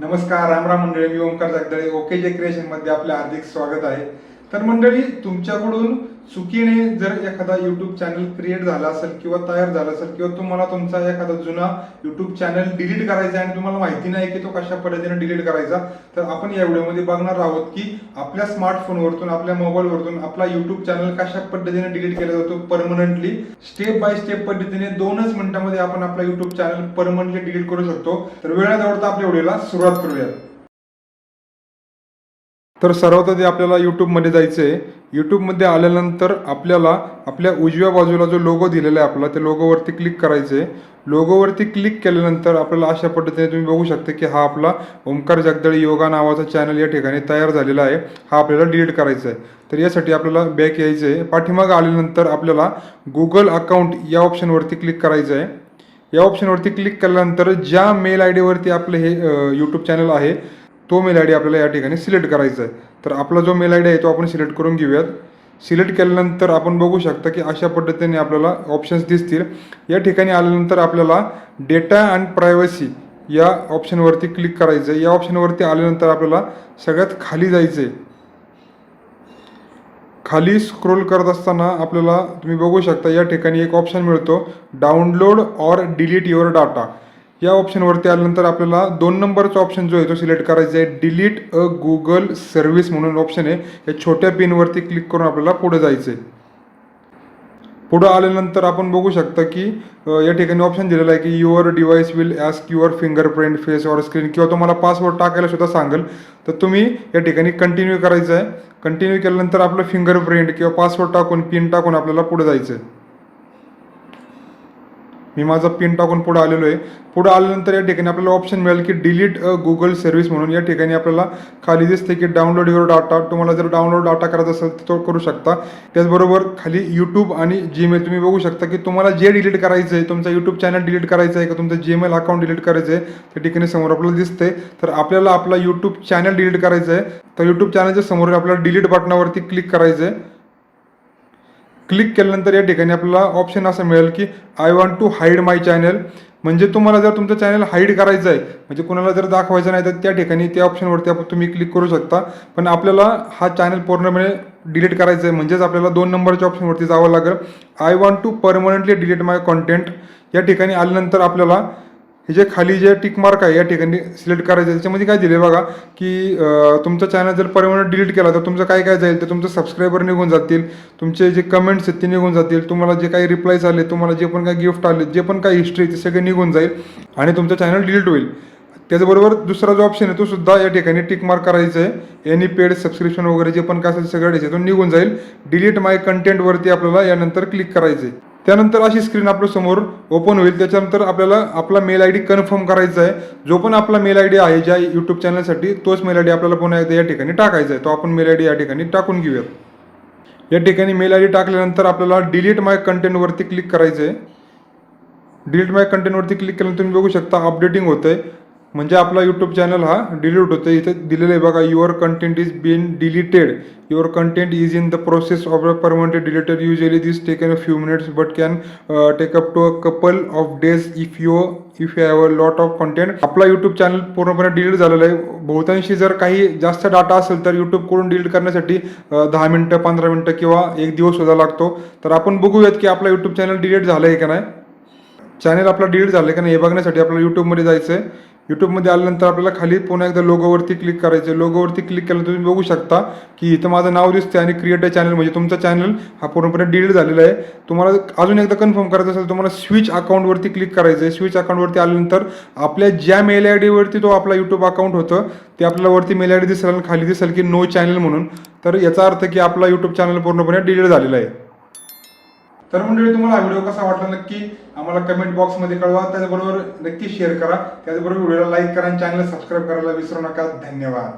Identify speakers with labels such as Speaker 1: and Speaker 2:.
Speaker 1: नमस्कार, रामराम मंडळी. मी ओंकार जगदाळे, ओके जे क्रिएशनमध्ये आपले हार्दिक स्वागत आहे. तर मंडळी, तुमच्याकडून चुकीने जर एखादा यूट्यूब चॅनल क्रिएट झाला असेल किंवा तयार झाला असेल किंवा तुम्हाला तुमचा एखादा जुना यूट्यूब चॅनल डिलीट करायचा आहे आणि तुम्हाला माहिती नाही की तो कशा पद्धतीने डिलीट करायचा, तर आपण या व्हिडिओमध्ये बघणार आहोत की आपल्या स्मार्टफोनवरतून, आपल्या मोबाईलवरतून आपला यूट्यूब चॅनल कशा पद्धतीने डिलीट केला जातो परमनंटली. स्टेप बाय स्टेप पद्धतीने 2च मिनिटांमध्ये आपण आपला यूट्यूब चॅनल परमनंटली डिलीट करू शकतो. तर वेळ न दवडता आपल्या व्हिडिओला सुरुवात करूया. तर सर्वात आधी आपल्याला यूट्यूबमध्ये जायचं आहे. यूट्यूबमध्ये आल्यानंतर आपल्याला आपल्या उजव्या बाजूला जो लोगो दिलेला आहे आपला, त्या लोगोवरती क्लिक करायचं आहे. लोगोवरती क्लिक केल्यानंतर आपल्याला अशा पद्धतीने तुम्ही बघू शकता की हा आपला ओंकार जगदाळे योगा नावाचा चॅनल या ठिकाणी तयार झालेला आहे. हा आपल्याला डिलीट करायचा आहे. तर यासाठी आपल्याला बॅक यायचं आहे. पाठीमागं आल्यानंतर आपल्याला गुगल अकाउंट या ऑप्शनवरती क्लिक करायचं आहे. या ऑप्शनवरती क्लिक केल्यानंतर ज्या मेल आय डीवरती आपलं हे यूट्यूब चॅनल आहे तो मेल आय डी आपल्याला या ठिकाणी सिलेक्ट करायचा आहे. तर आपला जो मेल आय डी आहे तो आपण सिलेक्ट करून घेऊयात. सिलेक्ट केल्यानंतर आपण बघू शकता की अशा पद्धतीने आपल्याला ऑप्शन्स दिसतील. या ठिकाणी आल्यानंतर आपल्याला डेटा अँड प्रायव्हसी या ऑप्शनवरती क्लिक करायचं आहे. या ऑप्शनवरती आल्यानंतर आपल्याला सगळ्यात खाली जायचं आहे. खाली स्क्रोल करत असताना आपल्याला तुम्ही बघू शकता या ठिकाणी एक ऑप्शन मिळतो, download or delete your data. या ऑप्शनवरती आल्यानंतर आपल्याला 2 नंबरचा ऑप्शन जो आहे तो सिलेक्ट करायचा आहे. डिलीट अ गुगल सर्व्हिस म्हणून ऑप्शन आहे. या छोट्या पिनवरती क्लिक करून आपल्याला पुढे जायचं आहे. पुढं आल्यानंतर आपण बघू शकता की या ठिकाणी ऑप्शन दिलेला आहे की your device will ask your fingerprint, face or screen, किंवा तुम्हाला पासवर्ड टाकायला सुद्धा सांगेल. तर तुम्ही या ठिकाणी कंटिन्यू करायचं आहे. कंटिन्यू केल्यानंतर आपलं फिंगरप्रिंट किंवा पासवर्ड टाकून, पिन टाकून आपल्याला पुढे जायचं आहे. मी माझा पिन टाकून पुढे आलेलो आहे. पुढे आल्यानंतर या ठिकाणी आपल्याला ऑप्शन मिळेल की डिलीट अ गुगल सर्व्हिस म्हणून. या ठिकाणी आपल्याला खाली दिसते की डाउनलोड युअर डाटा. तुम्हाला जर डाउनलोड डाटा करायचा असेल तर तो करू शकता. त्याचबरोबर खाली यूट्यूब आणि जीमेल तुम्ही बघू शकता की तुम्हाला जे डिलीट करायचं आहे, तुमचा यूट्यूब चॅनल डिलीट करायचं आहे का तुमचं जीमेल अकाउंट डिलीट करायचं आहे, त्या ठिकाणी समोर आपल्याला दिसते. तर आपल्याला आपला यूट्यूब चॅनल डिलीट करायचं आहे. तर यूट्यूब चॅनलच्या समोर आपल्याला डिलीट बटनावरती क्लिक करायचं आहे. क्लिक केल्यानंतर या ठिकाणी आपल्याला ऑप्शन असं मिळेल की I want to hide my channel. म्हणजे तुम्हाला जर तुमचं चॅनल हाईड करायचं आहे, म्हणजे कोणाला जर दाखवायचं नाही, तर त्या ठिकाणी त्या ऑप्शनवरती तुम्ही क्लिक करू शकता. पण आपल्याला हा चॅनल पूर्णपणे डिलीट करायचं आहे, म्हणजेच आपल्याला 2 नंबरच्या ऑप्शनवरती जावं लागेल. I want to permanently delete my content. या ठिकाणी आल्यानंतर आपल्याला हे जे खाली जे टिक मार्क आहे या ठिकाणी सिलेक्ट करायचं आहे. त्याच्यामध्ये काय दिले बघा की तुमचा चॅनल जर परमनंट डिलीट केला तर तुमचं काय काय जाईल, तर तुमचं सबस्क्रायबर निघून जातील, तुमचे जे कमेंट्स आहेत ते निघून जातील, तुम्हाला जे काही रिप्लायज आले, तुम्हाला जे पण काही गिफ्ट आले, जे पण काही हिस्ट्री ते सगळे निघून जाईल आणि तुमचं चॅनल डिलीट होईल. त्याचबरोबर दुसरा जो ऑप्शन आहे तो सुद्धा या ठिकाणी टिक मार्क करायचं आहे. एनी पेड सबस्क्रिप्शन वगैरे जे पण काय असेल सगळं त्याच्यातून निघून जाईल. डिलीट माय कंटेंटवरती आपल्याला यानंतर क्लिक करायचं आहे. त्यानंतर अशी स्क्रीन आपल्या समोर ओपन होईल. त्याच्यानंतर आपल्याला आपला मेल आय डी कन्फर्म करायचा आहे. जो पण आपला मेल आय डी आहे ज्या यूट्यूब चॅनलसाठी, तोच मेल आय डी आपल्याला पुन्हा एकदा या ठिकाणी टाकायचा आहे. तो आपण मेल आय डी या ठिकाणी टाकून घेऊयात. या ठिकाणी मेल आय डी टाकल्यानंतर आपल्याला डिलीट माय कंटेंटवरती क्लिक करायचं आहे. डिलीट माय कंटेंटवरती क्लिक केल्यानंतर तुम्ही बघू शकता अपडेटिंग होतं आहे, म्हणजे आपला यूट्यूब चॅनल हा डिलीट होतो. इथे दिलेलं आहे बघा, your content is been deleted, your content is in the process of a permanently deleted. Usually this taken a few minutes but can take up to a couple of days if you have a lot of content. आपला YouTube channel पूर्णपणे delete झालेला आहे. बहुतांशी जर काही जास्त data असेल तर यूट्यूबकडून डिलीट करण्यासाठी 10 मिनिटं, 15 मिनिटं किंवा 1 दिवस सुद्धा लागतो. तर आपण बघूयात की आपला यूट्यूब चॅनल डिलीट झालं आहे का नाही. चॅनल आपला डिलीट झालं आहे का नाही हे बघण्यासाठी आपल्याला यूट्यूबमध्ये जायचं आहे. यूट्यूबमध्ये आल्यानंतर आपल्याला खाली पुन्हा एकदा लोगोवरती क्लिक करायचं आहे. लोगोवरती क्लिक केल्यानंतर तुम्ही बघू शकता की इथं माझं नाव दिसते आणि क्रिएट अ चॅनल, म्हणजे तुमचा चॅनल हा पूर्णपणे डिलीट झालेला आहे. तुम्हाला अजून एकदा कन्फर्म करायचं असेल तुम्हाला स्विच अकाउंटवरती क्लिक करायचं आहे. स्विच अकाउंटवरती आल्यानंतर आपल्या ज्या मेल आय डीवरती तो आपला यूट्यूब अकाउंट होतं ते आपल्याला वरती मेल आय डी दिसेल आणि खाली दिसेल की नो चॅनल म्हणून. तर याचा अर्थ की आपला यूट्यूब चॅनल पूर्णपणे डिलीट झालेला आहे. तर मंडळी, तुम्हाला हा व्हिडिओ कसा वाटला नक्की आम्हाला कमेंट बॉक्समध्ये कळवा. त्याचबरोबर नक्की शेअर करा. त्याचबरोबर व्हिडिओला लाईक करा आणि चॅनल सबस्क्राईब करायला विसरू नका. धन्यवाद.